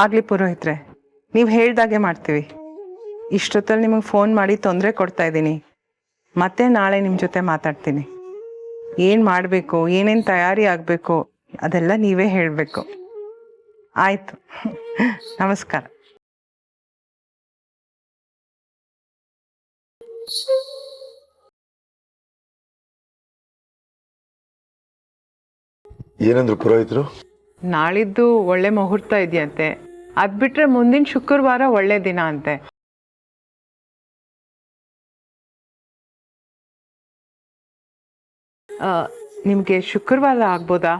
ಆಗಲಿ ಪುರೋಹಿತ್ರೆ, ನೀವು ಹೇಳ್ದಾಗೆ ಮಾಡ್ತೀವಿ. ಇಷ್ಟೊತ್ತಲ್ಲಿ ನಿಮಗೆ ಫೋನ್ ಮಾಡಿ ತೊಂದರೆ ಕೊಡ್ತಾ ಇದ್ದೀನಿ. ಮತ್ತೆ ನಾಳೆ ನಿಮ್ಮ ಜೊತೆ ಮಾತಾಡ್ತೀನಿ. ಏನು ಮಾಡಬೇಕು, ಏನೇನು ತಯಾರಿ ಆಗಬೇಕು ಅದೆಲ್ಲ ನೀವೇ ಹೇಳಬೇಕು. ಆಯಿತು, ನಮಸ್ಕಾರ. ಏನಂದ್ರು ಪುರೋಹಿತರು? ನಾಳಿದ್ದು ಒಳ್ಳೆ ಮುಹೂರ್ತ ಇದೆಯಂತೆ. ಅದು ಬಿಟ್ಟರೆ ಮುಂದಿನ ಶುಕ್ರವಾರ ಒಳ್ಳೆ ದಿನ ಅಂತೆ. ನಿಮಗೆ ಶುಕ್ರವಾರ ಆಗ್ಬೋದಾ?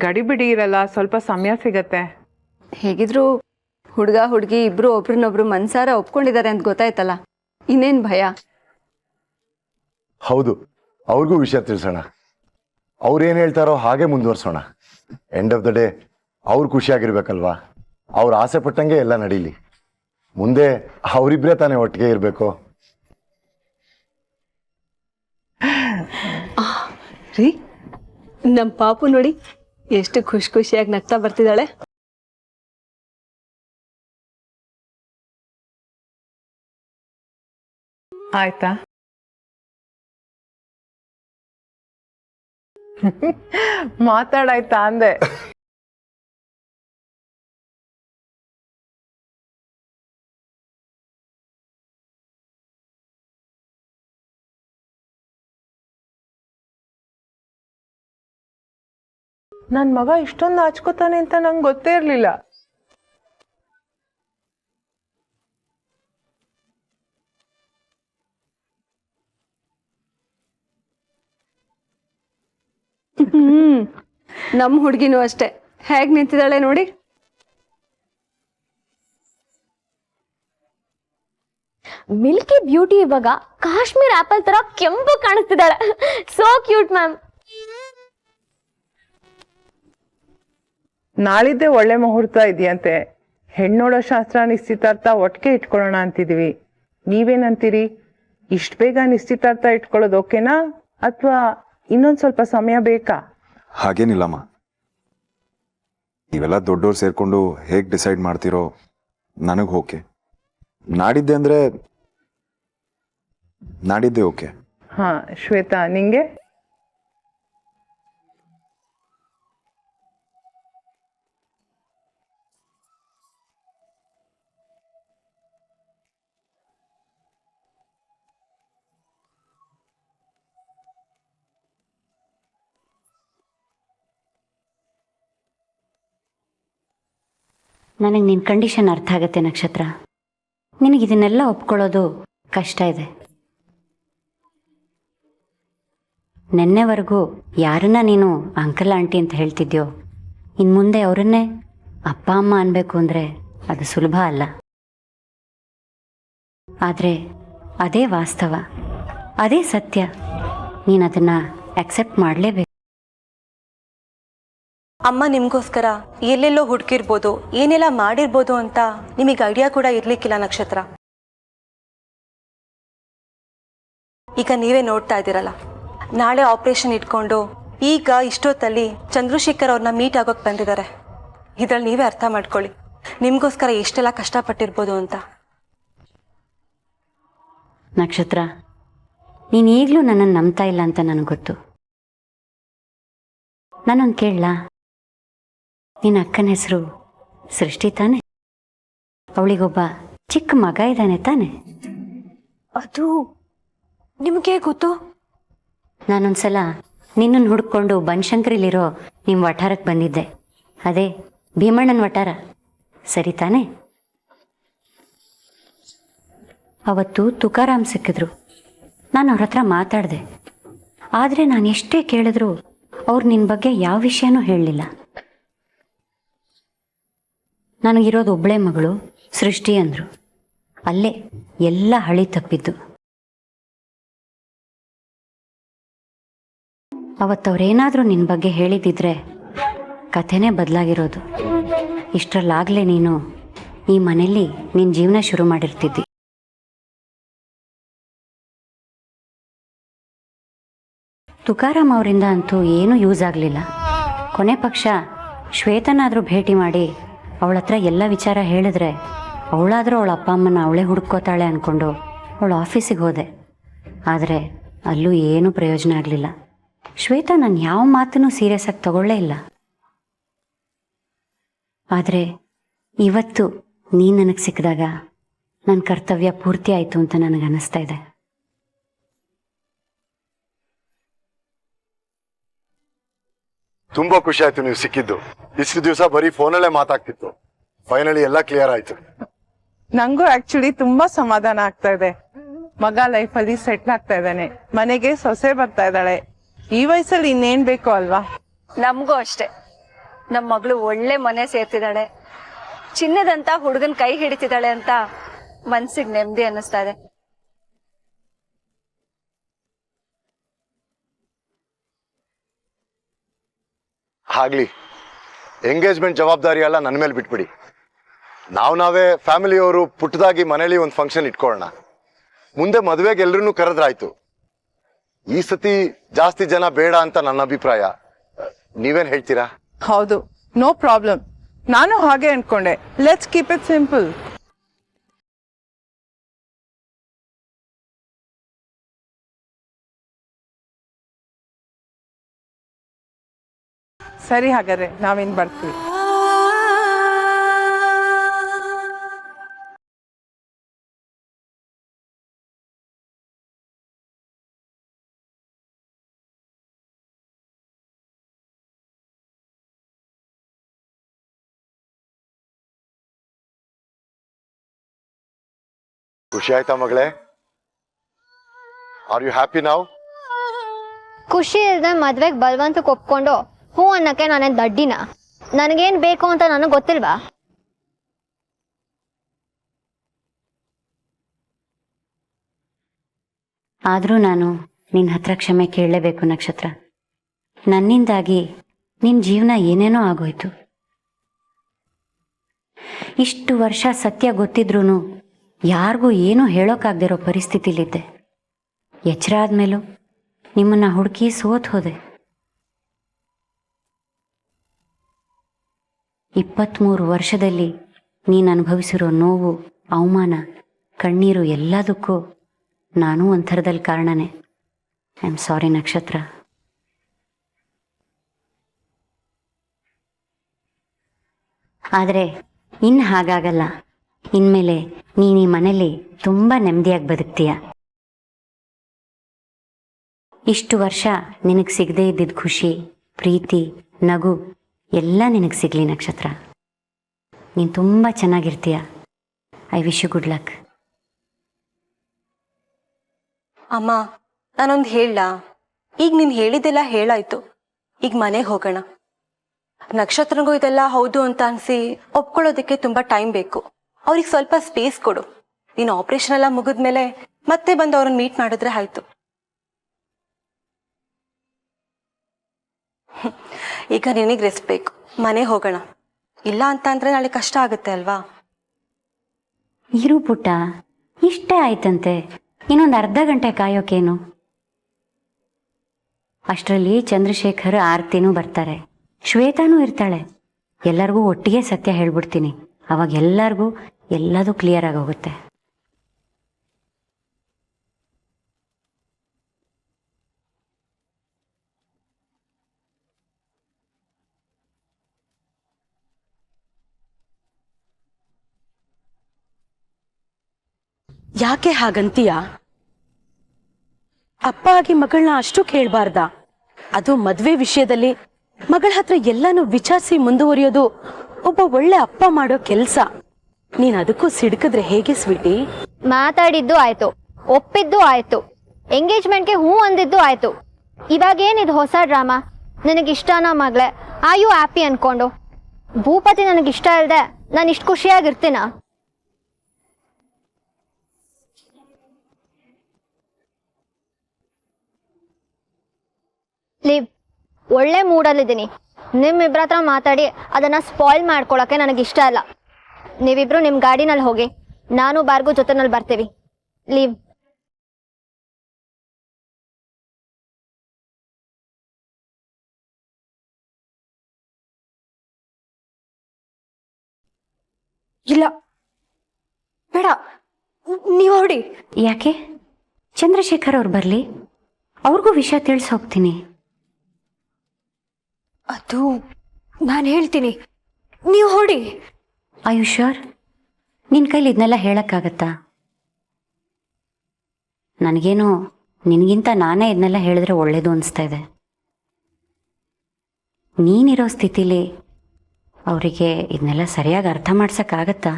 ಗಡಿಬಿಡಿ ಇರಲ್ಲ, ಸ್ವಲ್ಪ ಸಮಯ ಸಿಗತ್ತೆ. ಹೇಗಿದ್ರು ಹುಡುಗ ಹುಡುಗಿ ಇಬ್ರು ಒಬ್ರನ್ನೊಬ್ರು ಮನ್ಸಾರ ಒಪ್ಕೊಂಡಿದ್ದಾರೆ ಅಂತ ಗೊತ್ತಾಯ್ತಲ್ಲ, ಇನ್ನೇನು ಭಯ? ಹೌದು, ಅವ್ರಿಗೂ ವಿಷಯ ತಿಳಿಸೋಣ. ಅವ್ರೇನು ಹೇಳ್ತಾರೋ ಹಾಗೆ ಮುಂದುವರ್ಸೋಣ. ಎಂಡ್ ಆಫ್ ದ ಡೇ ಅವ್ರು ಖುಷಿಯಾಗಿರ್ಬೇಕಲ್ವಾ? ಅವ್ರು ಆಸೆ ಪಟ್ಟಂಗೆ ಎಲ್ಲ ನಡೀಲಿ. ಮುಂದೆ ಅವರಿಬ್ಬರೇ ತಾನೇ ಒಟ್ಟಿಗೆ ಇರಬೇಕು. ರೀ, ನಮ್ಮ ಪಾಪು ನೋಡಿ ಎಷ್ಟು ಖುಷಿಯಾಗಿ ನಗ್ತಾ ಬರ್ತಿದ್ದಾಳೆ. ಆಯ್ತಾ? ಮಾತಾಡಾಯ್ತಾ ಅಂದೆ. ನನ್ನ ಮಗ ಇಷ್ಟೊಂದು ನಾಚ್ಕೋತಾನೆ ಅಂತ ನಂಗೆ ಗೊತ್ತೇ ಇರಲಿಲ್ಲ. ನಮ್ಮ ಹುಡುಗಿನೂ ಅಷ್ಟೇ, ಹೇಗ್ ನಿಂತಿದ್ದಾಳೆ ನೋಡಿ. ಮಿಲ್ಕಿ ಬ್ಯೂಟಿ ಇವಾಗ ಕಾಶ್ಮೀರ್ ಆಪಲ್ ತರ ಕೆಂಪು ಕಾಣಿಸ್ತಿದ್ದಾಳೆ. So cute ma'am. ನಾಳಿದ್ದೇ ಒಳ್ಳೆ ಮುಹೂರ್ತ ಇದೆಯಂತೆ. ಹೆಣ್ಣೋಡೋ ಶಾಸ್ತ್ರ ನಿಶ್ಚಿತಾರ್ಥ ಒಟ್ಟಿಗೆ ಇಟ್ಕೊಳ್ಳೋಣ ಅಂತಿದೀವಿ. ನೀವೇನಂತೀರಿ? ಇಷ್ಟು ಬೇಗ ನಿಶ್ಚಿತಾರ್ಥ ಇಟ್ಕೊಳ್ಳೋದು ಓಕೆನಾ, ಅಥವಾ ಇನ್ನೊಂದು ಸ್ವಲ್ಪ ಸಮಯ ಬೇಕಾ? ಹಾಗೇನಿಲ್ಲಮ್ಮ, ನೀವೆಲ್ಲ ದೊಡ್ಡವ್ರು ಸೇರ್ಕೊಂಡು ಹೇಗೆ ಡಿಸೈಡ್ ಮಾಡ್ತೀರೋ ನನಗೆ ಓಕೆ. ನಾಡಿದ್ದೆ ಅಂದರೆ ನಾಡಿದ್ದೆ ಓಕೆ. ಹಾ ಶ್ವೇತಾ, ನಿಂಗೆ? ನನಗೆ ನಿನ್ನ ಕಂಡೀಷನ್ ಅರ್ಥ ಆಗುತ್ತೆ ನಕ್ಷತ್ರ. ನಿನಗೆ ಇದನ್ನೆಲ್ಲ ಒಪ್ಕೊಳ್ಳೋದು ಕಷ್ಟ ಇದೆ. ನೆನ್ನೆವರೆಗೂ ಯಾರನ್ನ ನೀನು ಅಂಕಲ್ ಆಂಟಿ ಅಂತ ಹೇಳ್ತಿದ್ಯೋ, ಇನ್ನು ಮುಂದೆ ಅವರನ್ನೇ ಅಪ್ಪ ಅಮ್ಮ ಅನ್ಬೇಕು ಅಂದರೆ ಅದು ಸುಲಭ ಅಲ್ಲ. ಆದರೆ ಅದೇ ವಾಸ್ತವ, ಅದೇ ಸತ್ಯ. ನೀನು ಅದನ್ನು ಆಕ್ಸೆಪ್ಟ್ ಮಾಡಲೇಬೇಕು. ಅಮ್ಮ ನಿಮಗೋಸ್ಕರ ಎಲ್ಲೆಲ್ಲೋ ಹುಡುಕಿರ್ಬೋದು, ಏನೆಲ್ಲ ಮಾಡಿರ್ಬೋದು ಅಂತ ನಿಮಗೆ ಐಡಿಯಾ ಕೂಡ ಇರಲಿಕ್ಕಿಲ್ಲ ನಕ್ಷತ್ರ. ಈಗ ನೀವೇ ನೋಡ್ತಾ ಇದ್ದೀರಲ್ಲ, ನಾಳೆ ಆಪರೇಷನ್ ಇಟ್ಕೊಂಡು ಈಗ ಇಷ್ಟೊತ್ತಲ್ಲಿ ಚಂದ್ರಶೇಖರ್ ಅವ್ರನ್ನ ಮೀಟ್ ಆಗೋಕೆ ಬಂದಿದ್ದಾರೆ. ಇದ್ರಲ್ಲಿ ನೀವೇ ಅರ್ಥ ಮಾಡ್ಕೊಳ್ಳಿ ನಿಮಗೋಸ್ಕರ ಎಷ್ಟೆಲ್ಲ ಕಷ್ಟಪಟ್ಟಿರ್ಬೋದು ಅಂತ. ನಕ್ಷತ್ರ, ನೀನು ಈಗಲೂ ನನ್ನನ್ನು ನಂಬ್ತಾ ಇಲ್ಲ ಅಂತ ನನಗೆ ಗೊತ್ತು. ನಾನೊಂದು ಕೇಳಲಾ? ನಿನ್ನ ಅಕ್ಕನ ಹೆಸರು ಸೃಷ್ಟಿ ತಾನೆ? ಅವಳಿಗೊಬ್ಬ ಚಿಕ್ಕ ಮಗ ಇದ್ದಾನೆ ತಾನೆ? ಅದು ನಿಮಗೆ ಗೊತ್ತು? ನಾನೊಂದ್ಸಲ ನಿನ್ನನ್ನು ಹುಡ್ಕೊಂಡು ಬನಶಂಕರಿಲಿರೋ ನಿಮ್ಮ ವಠಾರಕ್ಕೆ ಬಂದಿದ್ದೆ. ಅದೇ ಭೀಮಣ್ಣನ ವಠಾರ, ಸರಿ ತಾನೆ? ಅವತ್ತು ತುಕಾರಾಮ್ ಸಿಕ್ಕಿದ್ರು. ನಾನು ಅವ್ರ ಹತ್ರ ಮಾತಾಡಿದೆ. ಆದರೆ ನಾನು ಎಷ್ಟೇ ಕೇಳಿದ್ರು ಅವ್ರು ನಿನ್ನ ಬಗ್ಗೆ ಯಾವ ವಿಷಯನೂ ಹೇಳಲಿಲ್ಲ. ನನಗಿರೋದು ಒಬ್ಬಳೇ ಮಗಳು ಸೃಷ್ಟಿ ಅಂದರು. ಅಲ್ಲೇ ಎಲ್ಲ ಹಳಿ ತಪ್ಪಿದ್ದು. ಅವತ್ತವ್ರೇನಾದರೂ ನಿನ್ನ ಬಗ್ಗೆ ಹೇಳಿದ್ದಿದ್ರೆ ಕಥೆನೇ ಬದಲಾಗಿರೋದು. ಇಷ್ಟರಲ್ಲಾಗಲೇ ನೀನು ಈ ಮನೆಯಲ್ಲಿ ನಿನ್ನ ಜೀವನ ಶುರು ಮಾಡಿರ್ತಿದ್ದಿ. ತುಕಾರಾಮ್ ಅವರಿಂದ ಅಂತೂ ಏನೂ ಯೂಸ್ ಆಗಲಿಲ್ಲ. ಕೊನೆ ಪಕ್ಷ ಶ್ವೇತನಾದರೂ ಭೇಟಿ ಮಾಡಿ ಅವಳ ಹತ್ರ ಎಲ್ಲ ವಿಚಾರ ಹೇಳಿದ್ರೆ ಅವಳಾದರೂ ಅವಳ ಅಪ್ಪ ಅಮ್ಮನ ಅವಳೇ ಹುಡುಕೋತಾಳೆ ಅಂದ್ಕೊಂಡು ಅವಳು ಆಫೀಸಿಗೆ ಹೋದೆ. ಆದರೆ ಅಲ್ಲೂ ಏನೂ ಪ್ರಯೋಜನ ಆಗಲಿಲ್ಲ. ಶ್ವೇತಾ ನಾನು ಯಾವ ಮಾತನ್ನೂ ಸೀರಿಯಸ್ ಆಗಿ ತಗೊಳ್ಳೇ ಇಲ್ಲ. ಆದರೆ ಇವತ್ತು ನೀನು ನನಗೆ ಸಿಕ್ಕಿದಾಗ ನನ್ನ ಕರ್ತವ್ಯ ಪೂರ್ತಿ ಆಯಿತು ಅಂತ ನನಗೆ ಅನ್ನಿಸ್ತಾ ಇದೆ. ತುಂಬಾ ಖುಷಿ ಆಯ್ತು ನೀವು ಸಿಕ್ಕಿದ್ದು. ಇಷ್ಟು ದಿವಸ ಬರೀ ಫೋನಲ್ಲೇ ಮಾತಾಗ್ತಿತ್ತು. ಫೈನಲಿ ಎಲ್ಲ ಕ್ಲಿಯರ್ ಆಯ್ತು. ನಂಗೂ ಆಕ್ಚುಲಿ ತುಂಬಾ ಸಮಾಧಾನ ಆಗ್ತಾ ಇದೆ. ಮಗ ಲೈಫಲ್ಲಿ ಸೆಟ್ಲ್ ಆಗ್ತಾ ಇದ್ದಾನೆ, ಮನೆಗೆ ಸೊಸೆ ಬರ್ತಾ ಇದ್ದಾಳೆ. ಈ ವಯಸ್ಸಲ್ಲಿ ಇನ್ನೇನ್ ಬೇಕು ಅಲ್ವಾ? ನಮಗೂ ಅಷ್ಟೇ. ನಮ್ಮ ಮಗಳು ಒಳ್ಳೆ ಮನೆ ಸೇರ್ತಿದ್ದಾಳೆ, ಚಿನ್ನದಂತ ಹುಡುಗನ ಕೈ ಹಿಡಿತಿದ್ದಾಳೆ ಅಂತ ಮನ್ಸಿಗೆ ನೆಮ್ಮದಿ ಅನ್ನಿಸ್ತಾ ಇದೆ. ಆಗ್ಲಿ, ಎಂಗೇಜ್ಮೆಂಟ್ ಜವಾಬ್ದಾರಿ ಎಲ್ಲ ನನ್ನ ಮೇಲೆ ಬಿಟ್ಬಿಡಿ. ನಾವೇ ಫ್ಯಾಮಿಲಿಯವರು ಪುಟ್ಟದಾಗಿ ಮನೇಲಿ ಒಂದು ಫಂಕ್ಷನ್ ಇಟ್ಕೊಳ್ಳೋಣ. ಮುಂದೆ ಮದುವೆಗೆ ಎಲ್ರನ್ನೂ ಕರೆದ್ರಾಯ್ತು. ಈ ಸತಿ ಜಾಸ್ತಿ ಜನ ಬೇಡ ಅಂತ ನನ್ನ ಅಭಿಪ್ರಾಯ. ನೀವೇನ್ ಹೇಳ್ತೀರಾ? ಹೌದು, ನೋ ಪ್ರಾಬ್ಲಮ್. ನಾನು ಹಾಗೆ ಅನ್ಕೊಂಡೆ. Let's keep it simple. ಸರಿ, ಹಾಗಾದ್ರೆ ನಾವಿನ್ ಬರ್ತೀವಿ. ಖುಷಿ ಆಯ್ತಾ ಮಗಳೇ? ಆರ್ ಯು ಹ್ಯಾಪಿ ನಾವ್? ಖುಷಿ ಇಲ್ಲದೆ ಮದ್ವೆಗೆ ಬಲವಂತಕ್ಕೆ ಒಪ್ಕೊಂಡು ಹೂ ಅನ್ನಕ್ಕೆ ನಾನೇನ್ ದಡ್ಡಿನ? ನನಗೇನ್ ಬೇಕು ಅಂತ ನನಗೆ ಗೊತ್ತಿಲ್ವಾ? ಆದರೂ ನಾನು ನಿನ್ನ ಹತ್ರ ಕ್ಷಮೆ ಕೇಳಲೇಬೇಕು ನಕ್ಷತ್ರ. ನನ್ನಿಂದಾಗಿ ನಿನ್ನ ಜೀವನ ಏನೇನೋ ಆಗೋಯ್ತು. ಇಷ್ಟು ವರ್ಷ ಸತ್ಯ ಗೊತ್ತಿದ್ರೂ ಯಾರಿಗೂ ಏನೂ ಹೇಳೋಕ್ಕಾಗದಿರೋ ಪರಿಸ್ಥಿತಿಲಿದ್ದೆ. ಎಚ್ಚರ ಆದ್ಮೇಲೂ ನಿಮ್ಮನ್ನು ಹುಡುಕಿ ಸೋತ್ ಹೋದೆ. 23 ವರ್ಷದಲ್ಲಿ ನೀನು ಅನುಭವಿಸಿರೋ ನೋವು, ಅವಮಾನ, ಕಣ್ಣೀರು ಎಲ್ಲದಕ್ಕೂ ನಾನು ಒಂಥರದಲ್ಲಿ ಕಾರಣನೇ. ಐ ಆಮ್ ಸಾರಿ ನಕ್ಷತ್ರ. ಆದರೆ ಇನ್ನು ಹಾಗಾಗಲ್ಲ. ಇನ್ಮೇಲೆ ನೀನು ಈ ಮನೇಲಿ ತುಂಬ ನೆಮ್ಮದಿಯಾಗಿ ಬದುಕ್ತೀಯ. ಇಷ್ಟು ವರ್ಷ ನಿನಗೆ ಸಿಗದೇ ಇದ್ದಿದ್ದ ಖುಷಿ, ಪ್ರೀತಿ, ನಗು ಎಲ್ಲ ನಿನಗೆ ಸಿಗಲಿ ನಕ್ಷತ್ರ. ನೀನು ತುಂಬ ಚೆನ್ನಾಗಿರ್ತೀಯ. I wish you good luck. ಅಮ್ಮ, ನಾನೊಂದು ಹೇಳ. ಈಗ ನೀನು ಹೇಳಿದ್ದೆಲ್ಲ ಹೇಳಾಯ್ತು. ಈಗ ಮನೆಗೆ ಹೋಗೋಣ. ನಕ್ಷತ್ರನಿಗೂ ಇದೆಲ್ಲ ಹೌದು ಅಂತ ಅನಿಸಿ ಒಪ್ಕೊಳ್ಳೋದಕ್ಕೆ ತುಂಬ ಟೈಮ್ ಬೇಕು. ಅವ್ರಿಗೆ ಸ್ವಲ್ಪ ಸ್ಪೇಸ್ ಕೊಡು. ನೀನು ಆಪರೇಷನ್ ಎಲ್ಲ ಮುಗಿದ್ಮೇಲೆ ಮತ್ತೆ ಬಂದು ಅವ್ರನ್ನ ಮೀಟ್ ಮಾಡಿದ್ರೆ ಆಯ್ತು. ಈಗ ನಿನಗೆ ರೆಸ್ಟ್ ಬೇಕು. ಮನೆ ಹೋಗೋಣ. ಇಲ್ಲ ಅಂತ ಅಂದ್ರೆ ನಾಳೆ ಕಷ್ಟ ಆಗುತ್ತೆ ಅಲ್ವಾ? ಇರು ಪುಟ್ಟ, ಇಷ್ಟೇ ಆಯ್ತಂತೆ. ಇನ್ನೊಂದು ಅರ್ಧ ಗಂಟೆ ಕಾಯೋಕೇನು? ಅಷ್ಟರಲ್ಲಿ ಚಂದ್ರಶೇಖರ್, ಆರ್ತಿನೂ ಬರ್ತಾರೆ, ಶ್ವೇತಾನೂ ಇರ್ತಾಳೆ. ಎಲ್ಲರಿಗೂ ಒಟ್ಟಿಗೆ ಸತ್ಯ ಹೇಳ್ಬಿಡ್ತೀನಿ. ಅವಾಗ ಎಲ್ಲರಿಗೂ ಎಲ್ಲದೂ ಕ್ಲಿಯರ್ ಆಗೋಗುತ್ತೆ. ಯಾಕೆ ಹಾಗಂತೀಯ? ಅಪ್ಪ ಆಗಿ ಮಗಳನ್ನ ಅಷ್ಟು ಕೇಳಬಾರ್ದ? ಅದು ಮದ್ವೆ ವಿಷಯದಲ್ಲಿ ಮಗಳ ಹತ್ರ ಎಲ್ಲಾನು ವಿಚಾರಿಸಿ ಮುಂದುವರಿಯೋದು ಒಬ್ಬ ಒಳ್ಳೆ ಅಪ್ಪ ಮಾಡೋ ಕೆಲ್ಸ. ನೀನ್ ಅದಕ್ಕೂ ಸಿಡ್ಕಿದ್ರೆ ಹೇಗೆ ಸ್ವೀಟಿ? ಮಾತಾಡಿದ್ದು ಆಯ್ತು, ಒಪ್ಪಿದ್ದು ಆಯ್ತು, ಎಂಗೇಜ್ಮೆಂಟ್ಗೆ ಹೂ ಅಂದಿದ್ದು ಆಯ್ತು. ಇವಾಗೇನಿದು ಹೊಸ ಡ್ರಾಮಾ? ನಿನಗಿಷ್ಟನಾ ಮಗಳೇ? ಆರ್ ಯು ಹ್ಯಾಪಿ ಅನ್ಕೊಂಡು? ಭೂಪತಿ ನನಗಿಷ್ಟ ಇಲ್ಲದೆ ನಾನು ಇಷ್ಟು ಖುಷಿಯಾಗಿರ್ತೀನ? ಲೀವ್. ಒಳ್ಳೆ ಮೂಡಲ್ಲಿದ್ದೀನಿ. ನಿಮ್ಮಿಬ್ರ ಹತ್ರ ಮಾತಾಡಿ ಅದನ್ನ ಸ್ಪಾಯ್ಲ್ ಮಾಡ್ಕೊಳಕ್ಕೆ ನನಗಿಷ್ಟ ಇಲ್ಲ. ನೀವಿಬ್ರು ನಿಮ್ಮ ಗಾಡಿನಲ್ಲಿ ಹೋಗಿ, ನಾನು ಬಾರ್ಗು ಜೊತೆನಲ್ಲಿ ಬರ್ತೀವಿ. ಲೀವ್. ಇಲ್ಲ ಬೇಡ, ನೀವು ಹೊಡಿ. ಯಾಕೆ? ಚಂದ್ರಶೇಖರ್ ಅವ್ರು ಬರಲಿ, ಅವ್ರಿಗೂ ವಿಷಯ ತಿಳಿಸಿ ಹೋಗ್ತೀನಿ. ಅದು ನಾನು ಹೇಳ್ತೀನಿ, ನೀವು ಹೊಡಿ. ಆಯುಷ್ಯೂರ್? ನಿನ್ನ ಕೈಲಿ ಇದನ್ನೆಲ್ಲ ಹೇಳೋಕ್ಕಾಗತ್ತಾ? ನನಗೇನೋ ನಿನಗಿಂತ ನಾನೇ ಇದನ್ನೆಲ್ಲ ಹೇಳಿದ್ರೆ ಒಳ್ಳೇದು ಅನಿಸ್ತಾ ಇದೆ. ನೀನಿರೋ ಸ್ಥಿತಿಲಿ ಅವರಿಗೆ ಇದನ್ನೆಲ್ಲ ಸರಿಯಾಗಿ ಅರ್ಥ ಮಾಡ್ಸೋಕ್ಕಾಗತ್ತಾ?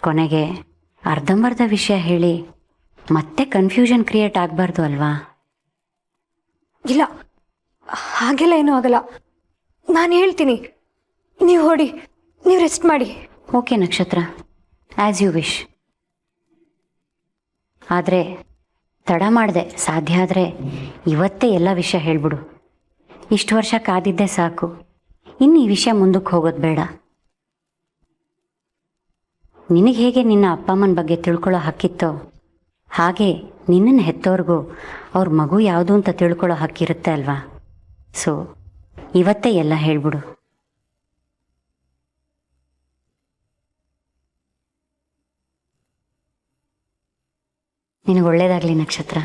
ಕೊನೆಗೆ ಅರ್ಧಂಬರ್ಧ ವಿಷಯ ಹೇಳಿ ಮತ್ತೆ ಕನ್ಫ್ಯೂಷನ್ ಕ್ರಿಯೇಟ್ ಆಗಬಾರ್ದು ಅಲ್ವಾ? ಇಲ್ಲ, ಹಾಗೆಲ್ಲ ಏನೂ ಆಗಲ್ಲ. ನಾನು ಹೇಳ್ತೀನಿ, ನೀವು ಹೊಡಿ, ನೀವು ರೆಸ್ಟ್ ಮಾಡಿ. ಓಕೆ ನಕ್ಷತ್ರ, ಆ್ಯಸ್ ಯು ವಿಶ್. ಆದರೆ ತಡ ಮಾಡಿದೆ, ಸಾಧ್ಯ ಆದರೆ ಇವತ್ತೇ ಎಲ್ಲ ವಿಷಯ ಹೇಳ್ಬಿಡು. ಇಷ್ಟು ವರ್ಷ ಕಾದಿದ್ದೇ ಸಾಕು, ಇನ್ನು ಈ ವಿಷಯ ಮುಂದಕ್ಕೆ ಹೋಗೋದು ಬೇಡ. ನಿನಗೆ ಹೇಗೆ ನಿನ್ನ ಅಪ್ಪ ಅಮ್ಮನ ಬಗ್ಗೆ ತಿಳ್ಕೊಳ್ಳೋ ಹಕ್ಕಿತ್ತೋ ಹಾಗೆ ನಿನ್ನನ್ನು ಹೆತ್ತವ್ರಿಗೂ ಅವ್ರ ಮಗು ಯಾವುದು ಅಂತ ತಿಳ್ಕೊಳ್ಳೋ ಹಕ್ಕಿರುತ್ತೆ ಅಲ್ವಾ? ಸೊ ಇವತ್ತೇ ಎಲ್ಲ ಹೇಳ್ಬಿಡು. ನಿನಗೆ ಒಳ್ಳೇದಾಗಲಿ ನಕ್ಷತ್ರ.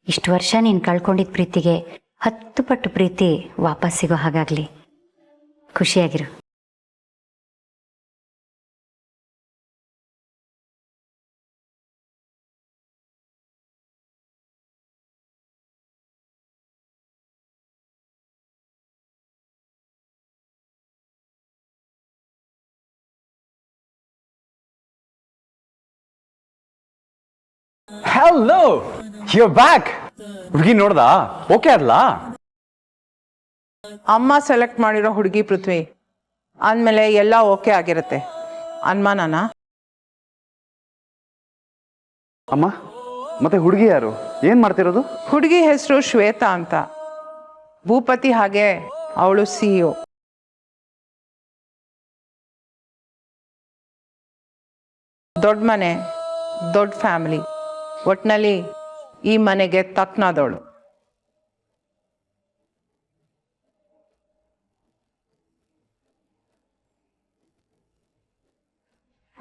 ಇಷ್ಟು ವರ್ಷ ನೀನು ಕಳ್ಕೊಂಡಿದ್ದ ಪ್ರೀತಿಗೆ 10 ಪಟ್ಟು ಪ್ರೀತಿ ವಾಪಸ್ ಸಿಗೋ ಹಾಗಾಗಲಿ. ಖುಷಿಯಾಗಿರು. Hello, you back. ಹುಡುಗಿ ನೋಡ್ದಾ? ಓಕೆ ಅಲ್ಲ? ಅಮ್ಮ ಸೆಲೆಕ್ಟ್ ಮಾಡಿರೋ ಹುಡುಗಿ ಪೃಥ್ವಿ ಅಂದಮೇಲೆ ಎಲ್ಲ ಓಕೆ ಆಗಿರುತ್ತೆ. ಅನುಮಾನನಾ? ಅಮ್ಮ, ಮತ್ತೆ ಹುಡುಗಿ ಯಾರು? ಏನ್ ಮಾಡ್ತಿರೋದು? ಹುಡುಗಿ ಹೆಸರು ಶ್ವೇತಾ ಅಂತ. ಭೂಪತಿ ಹಾಗೆ ಅವಳು CEO. ದೊಡ್ಡ ಮನೆ, ದೊಡ್ಡ ಫ್ಯಾಮಿಲಿ. ಒಟ್ನಲ್ಲಿ ಈ ಮನೆಗೆ ತಕ್ಕನಾದವಳು.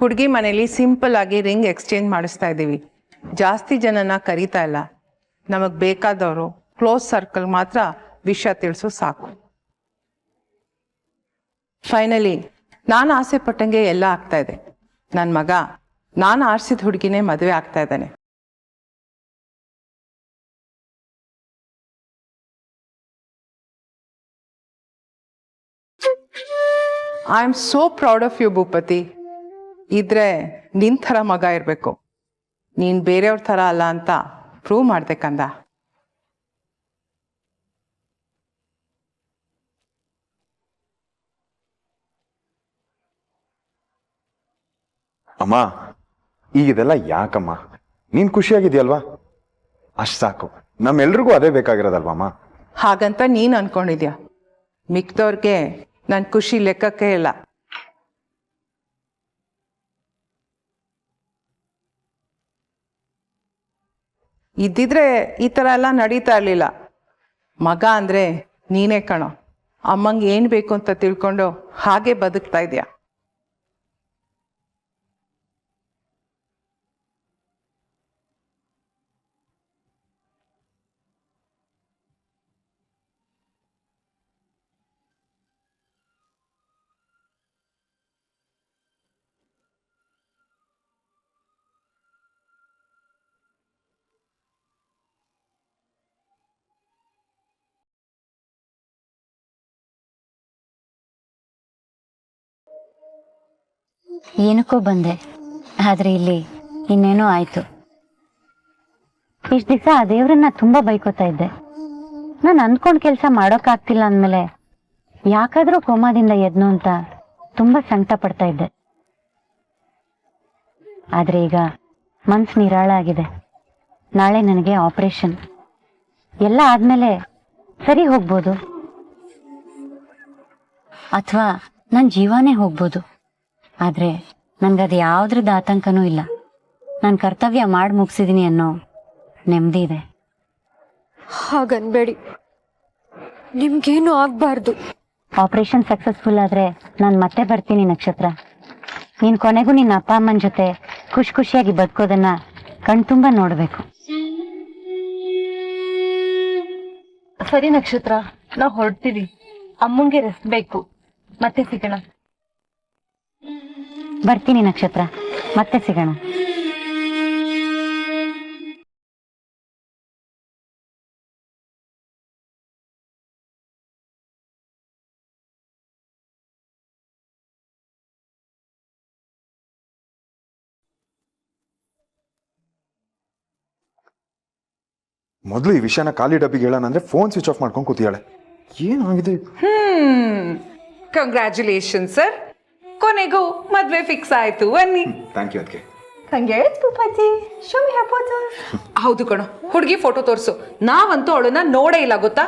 ಹುಡುಗಿ ಮನೇಲಿ ಸಿಂಪಲ್ ಆಗಿ ರಿಂಗ್ ಎಕ್ಸ್ಚೇಂಜ್ ಮಾಡಿಸ್ತಾ ಇದ್ದೀವಿ. ಜಾಸ್ತಿ ಜನನ ಕರೀತಾ ಇಲ್ಲ. ನಮಗೆ ಬೇಕಾದವರು ಕ್ಲೋಸ್ ಸರ್ಕಲ್ ಮಾತ್ರ ವಿಷಯ ತಿಳಿಸೋ ಸಾಕು. ಫೈನಲಿ ನಾನು ಆಸೆ ಪಟ್ಟಂಗೆ ಎಲ್ಲ ಆಗ್ತಾ ಇದೆ. ನನ್ನ ಮಗ ನಾನು ಆರಿಸಿದ ಹುಡುಗಿನೇ ಮದುವೆ ಆಗ್ತಾ ಇದ್ದಾನೆ. I am so proud of you Bhupathi. ಇದ್ರೆ ನಿನ್ ಥರ ಮಗ ಇರಬೇಕು. ನೀನು ಬೇರೆಯವ್ರ ಥರ ಅಲ್ಲ ಅಂತ ಪ್ರೂವ್ ಮಾಡ್ದೆ ಕಂದ. ಅಮ್ಮ, ಈಗ ಇದೆಲ್ಲ ಯಾಕಮ್ಮ? ನೀನ್ ಖುಷಿಯಾಗಿದ್ಯಲ್ವಾ? ಅಷ್ಟು ಸಾಕು. ನಮ್ಮೆಲ್ರಿಗೂ ಅದೇ ಬೇಕಾಗಿರೋದಲ್ವಮ್ಮ? ಹಾಗಂತ ನೀನು ಅನ್ಕೊಂಡಿದ್ಯಾ? ಮಿಕ್ದವ್ರಿಗೆ ನನ್ನ ಖುಷಿ ಲೆಕ್ಕಕ್ಕೆ ಇಲ್ಲ. ಇದ್ದಿದ್ರೆ ಈ ಥರ ಎಲ್ಲ ನಡೀತಾ ಇರಲಿಲ್ಲ. ಮಗ ಅಂದರೆ ನೀನೇ ಕಣೋ. ಅಮ್ಮಂಗೆ ಏನು ಬೇಕು ಅಂತ ತಿಳ್ಕೊಂಡು ಹಾಗೆ ಬದುಕ್ತಾ ಇದೆಯಾ. ಏನಕ್ಕೋ ಬಂದೆ, ಆದರೆ ಇಲ್ಲಿ ಇನ್ನೇನೋ ಆಯಿತು. ಇಷ್ಟು ದಿವಸ ಆ ದೇವ್ರನ್ನ ತುಂಬ ಬೈಕೋತಾ ಇದ್ದೆ. ನಾನು ಅಂದ್ಕೊಂಡು ಕೆಲಸ ಮಾಡೋಕ್ಕಾಗ್ತಿಲ್ಲ ಅಂದಮೇಲೆ ಯಾಕಾದರೂ ಕೋಮಾದಿಂದ ಎದ್ನು ಅಂತ ತುಂಬ ಸಂಕಟ ಪಡ್ತಾ ಇದ್ದೆ. ಆದರೆ ಈಗ ಮನ್ಸು ನಿರಾಳ ಆಗಿದೆ. ನಾಳೆ ನನಗೆ ಆಪರೇಷನ್ ಎಲ್ಲ ಆದಮೇಲೆ ಸರಿ ಹೋಗ್ಬೋದು, ಅಥವಾ ನನ್ನ ಜೀವನೇ ಹೋಗ್ಬೋದು. ಆದರೆ ನನಗದು ಯಾವುದ್ರದ್ದು ಆತಂಕನೂ ಇಲ್ಲ. ನಾನು ಕರ್ತವ್ಯ ಮಾಡಿ ಮುಗಿಸಿದ್ದೀನಿ ಅನ್ನೋ ನೆಮ್ಮದಿ ಇದೆ. ಹಾಗನ್ಬೇಡಿ, ನಿಮ್ಗೇನು ಆಗಬಾರ್ದು. ಆಪರೇಷನ್ ಸಕ್ಸಸ್ಫುಲ್ ಆದರೆ ನಾನು ಮತ್ತೆ ಬರ್ತೀನಿ ನಕ್ಷತ್ರ. ನೀನು ಕೊನೆಗೂ ನಿನ್ನ ಅಪ್ಪ ಅಮ್ಮನ ಜೊತೆ ಖುಷಿ ಖುಷಿಯಾಗಿ ಬದುಕೋದನ್ನ ಕಣ್ತುಂಬ ನೋಡಬೇಕು. ಸರಿ ನಕ್ಷತ್ರ, ನಾವು ಹೊರಡ್ತೀವಿ. ಅಮ್ಮಂಗೆ ರೆಸ್ಟ್ ಬೇಕು. ಮತ್ತೆ ಸಿಗೋಣ. ಬರ್ತೀನಿ ನಕ್ಷತ್ರ, ಮತ್ತೆ ಸಿಗೋಣ. ಮೊದಲು ಈ ವಿಷಯನ ಖಾಲಿ ಡಬ್ಬಿಗೆ ಹೇಳೋಣ ಅಂದ್ರೆ ಫೋನ್ ಸ್ವಿಚ್ ಆಫ್ ಮಾಡ್ಕೊಂಡು ಕೂತಿಯಾಳೆ. ಏನಾಗಿದೆ? ಕಂಗ್ರ್ಯಾಚುಲೇಷನ್ ಸರ್, ಕೊನೆಗೂ ಮದ್ವೆ ಫಿಕ್ಸ್ ಆಯ್ತು ಅನ್ನಿ. ಥ್ಯಾಂಕ್ ಯು ಅದಕ್ಕೆ. ಹೌದು ಕಣೋ, ಹುಡುಗಿ ಫೋಟೋ ತೋರಿಸು. ನಾವಂತೂ ಅವಳನ್ನ ನೋಡೇ ಇಲ್ಲ ಗೊತ್ತಾ.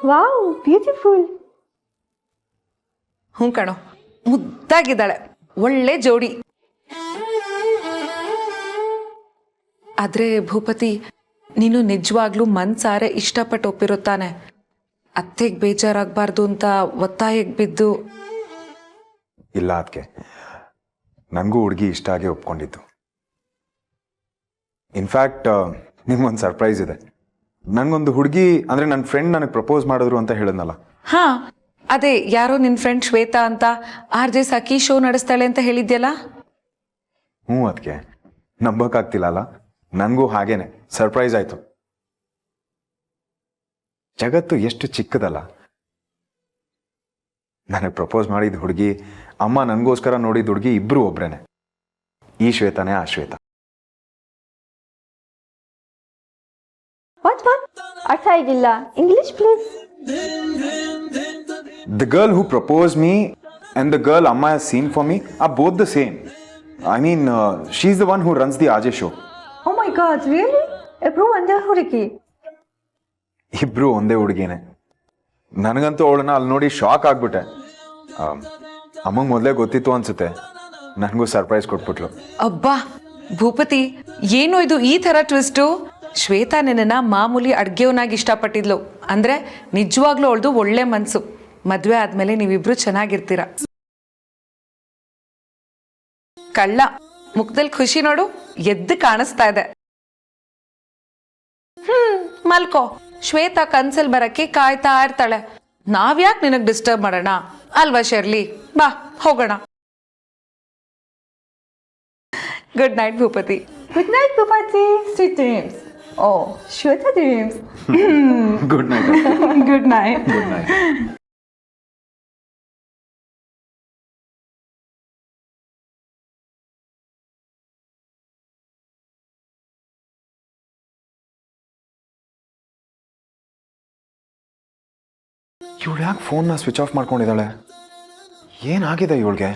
Wow, beautiful. ಹ್ಞೂ ಕಣೋ, ಮುದ್ದಾಗಿದ್ದಾಳೆ, ಒಳ್ಳೆ ಜೋಡಿ. ಆದ್ರೆ ಭೂಪತಿ, ನೀನು ನಿಜವಾಗ್ಲೂ ಮನ್ಸಾರೆ ಇಷ್ಟಪಟ್ಟು ಒಪ್ಪಿರುತ್ತಾನೆ. ಅತ್ತೆಗೆ ಬೇಜಾರಾಗಬಾರ್ದು ಅಂತ ಒತ್ತಾಯಕ್ಕೆ ಬಿದ್ದು. ಇಲ್ಲ ಅದಕ್ಕೆ, ನನಗೂ ಹುಡುಗಿ ಇಷ್ಟ ಆಗಿ ಒಪ್ಕೊಂಡಿದ್ದು. ಇನ್ಫ್ಯಾಕ್ಟ್ ನಿಮ್ಗೊಂದು ಸರ್ಪ್ರೈಸ್ ಇದೆ. ನನಗೊಂದು ಹುಡುಗಿ ಅಂದರೆ ನನ್ನ ಫ್ರೆಂಡ್ ನನಗೆ ಪ್ರಪೋಸ್ ಮಾಡಿದ್ರು ಅಂತ ಹೇಳಿದ್ನಲ್ಲ. ಹಾ, ಅದೇ ಯಾರೋ ನಿನ್ನ ಫ್ರೆಂಡ್ ಶ್ವೇತಾ ಅಂತ RJ ಸಖಿ ಶೋ ನಡೆಸ್ತಾಳೆ ಅಂತ ಹೇಳಿದ್ಯಲ್ಲ. ಹ್ಞೂ ಅದಕ್ಕೆ, ನಂಬೋಕ್ಕಾಗ್ತಿಲ್ಲ ಅಲ್ಲ. ನನಗೂ ಹಾಗೇನೆ ಸರ್ಪ್ರೈಸ್ ಆಯಿತು. ಜಗತ್ತು ಎಷ್ಟು ಚಿಕ್ಕದಲ್ಲ. ನನಗೆ ಪ್ರಪೋಸ್ ಮಾಡಿದ ಹುಡುಗಿ, ಅಮ್ಮ ನನಗೋಸ್ಕರ ನೋಡಿದ ಹುಡುಗಿ ಇಬ್ಬರು ಒಬ್ರೇನೆ. ಈ ಶ್ವೇತಾನೇ ಆ ಶ್ವೇತಾ. ಅರ್ಥ ಆಗಿಲ್ಲ. English please. The girl who proposed me and the girl Amma has seen for me are both the same. I mean, she's the one who runs the RJ show. Oh my god, really? ಇಬ್ರು ಒಂದೇ ಹುಡುಗಿ? ಇಬ್ರು ಒಂದೇ ಹುಡುಗಿನೇ. ನನಗಂತೂ ಅವಳನ್ನ ಅಲ್ಲಿ ನೋಡಿ shock ಆಗ್ಬಿಟ್ಟೆ. ಅಮ್ಮಂಗೆ ಮೊದಲೇ ಗೊತ್ತಿತ್ತು ಅನ್ಸುತ್ತೆ. ನನಗೂ ಸರ್ಪ್ರೈಸ್ ಕೊಟ್ಬಿಟ್ಲು. ಅಬ್ಬಾ ಭೂಪತಿ, ಏನು ಇದು ಈ ಥರ ಟ್ವಿಸ್ಟು? ಶ್ವೇತಾ ನಿನ್ನ ಮಾಮೂಲಿ ಅಡ್ಗೆವನಾಗಿ ಇಷ್ಟಪಟ್ಟಿದ್ಲು ಅಂದ್ರೆ ನಿಜವಾಗ್ಲೂ ಅವಳ್ದು ಒಳ್ಳೆ ಮನ್ಸು. ಮದ್ವೆ ಆದ್ಮೇಲೆ ನೀವಿಬ್ರು ಚೆನ್ನಾಗಿರ್ತೀರ. ಕಳ್ಳ ಮುಖದಲ್ಲಿ ಖುಷಿ ನೋಡು, ಎದ್ದು ಕಾಣಿಸ್ತಾ ಇದೆ. ಮಲ್ಕೋ, ಶ್ವೇತಾ ಕನ್ಸಲ್ ಬರಕ್ಕೆ ಕಾಯ್ತಾ ಇರ್ತಾಳೆ. ನಾವ್ಯಾಕೆ ನಿನಗೆ ಡಿಸ್ಟರ್ಬ್ ಮಾಡೋಣ ಅಲ್ವಾ ಶರ್ಲಿ? ಬಾ ಹೋಗೋಣ. Good night Bhupathi. Good night Bhupathi. Sweet dreams. ಓ, Shweta dreams. Good night. Good night. Good night. ಇವಳು ಯಾಕೆ ಫೋನ್ನ ಸ್ವಿಚ್ ಆಫ್ ಮಾಡ್ಕೊಂಡಿದ್ದಾಳೆ? ಏನಾಗಿದೆ ಇವಳಿಗೆ?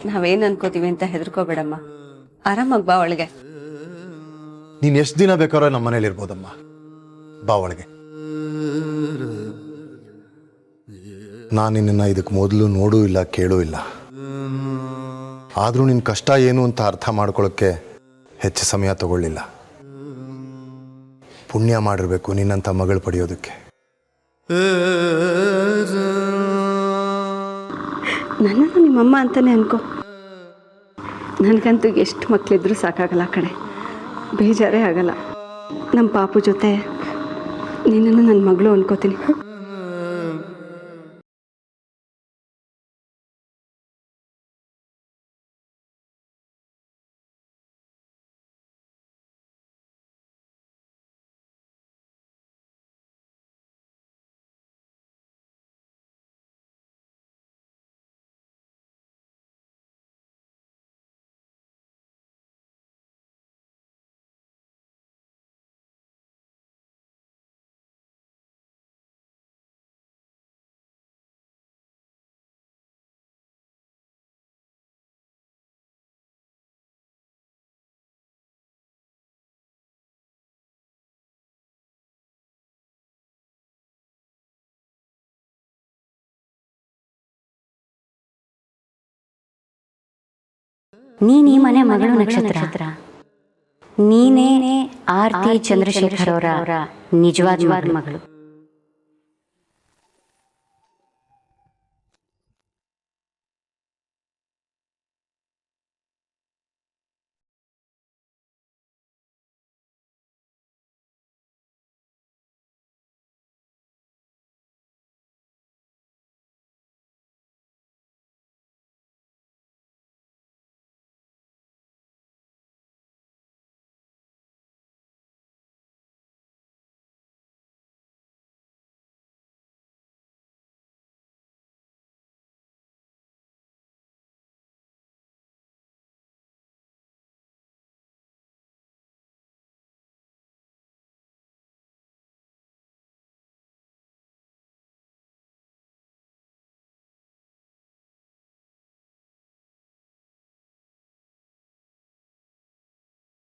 ನಾವೇನ್ ಅನ್ಕೋತೀವಿ ಅಂತ ಹೆದರ್ಕೋಬೇಡಮ್ಮ. ಆರಾಮಾಗಿ ಬಾ ಒಳಗೆ. ನೀನು ಎಷ್ಟು ದಿನ ಬೇಕಾದ್ರೂ ನಮ್ಮ ಮನೇಲಿ ಇರ್ಬೋದಮ್ಮ. ಬಾ ಒಳಗೆ. ನಾನು ನಿನ್ನನ್ನು ಇದಕ್ಕೆ ಮೊದಲು ನೋಡೂ ಇಲ್ಲ, ಕೇಳೂ ಇಲ್ಲ. ಆದರೂ ನಿನ್ನ ಕಷ್ಟ ಏನು ಅಂತ ಅರ್ಥ ಮಾಡ್ಕೊಳ್ಳೋಕ್ಕೆ ಹೆಚ್ಚು ಸಮಯ ತಗೊಳ್ಳಿಲ್ಲ. ಪುಣ್ಯ ಮಾಡಿರ್ಬೇಕು ನಿನ್ನಂಥ ಮಗಳು ಪಡೆಯೋದಕ್ಕೆ. ನನ್ನನ್ನು ನಿಮ್ಮಮ್ಮ ಅಂತಾನೆ ಅನ್ಕೋ. ನನಗಂತೂ ಎಷ್ಟು ಮಕ್ಕಳಿದ್ರೂ ಸಾಕಾಗಲ್ಲ ಕಡೆ, ಬೇಜಾರೇ ಆಗಲ್ಲ. ನಮ್ಮ ಪಾಪು ಜೊತೆ ನಿನ್ನನ್ನು ನನ್ನ ಮಗಳು ಅನ್ಕೋತೀನಿ. ನೀನ್ ಈ ಮನೆ ಮಗಳು ನಕ್ಷತ್ರ. ನೀನೇ ಆರ್ತಿ ಚಂದ್ರಶೇಖರ್ ಅವರ ನಿಜವಾದ ಮಗಳು.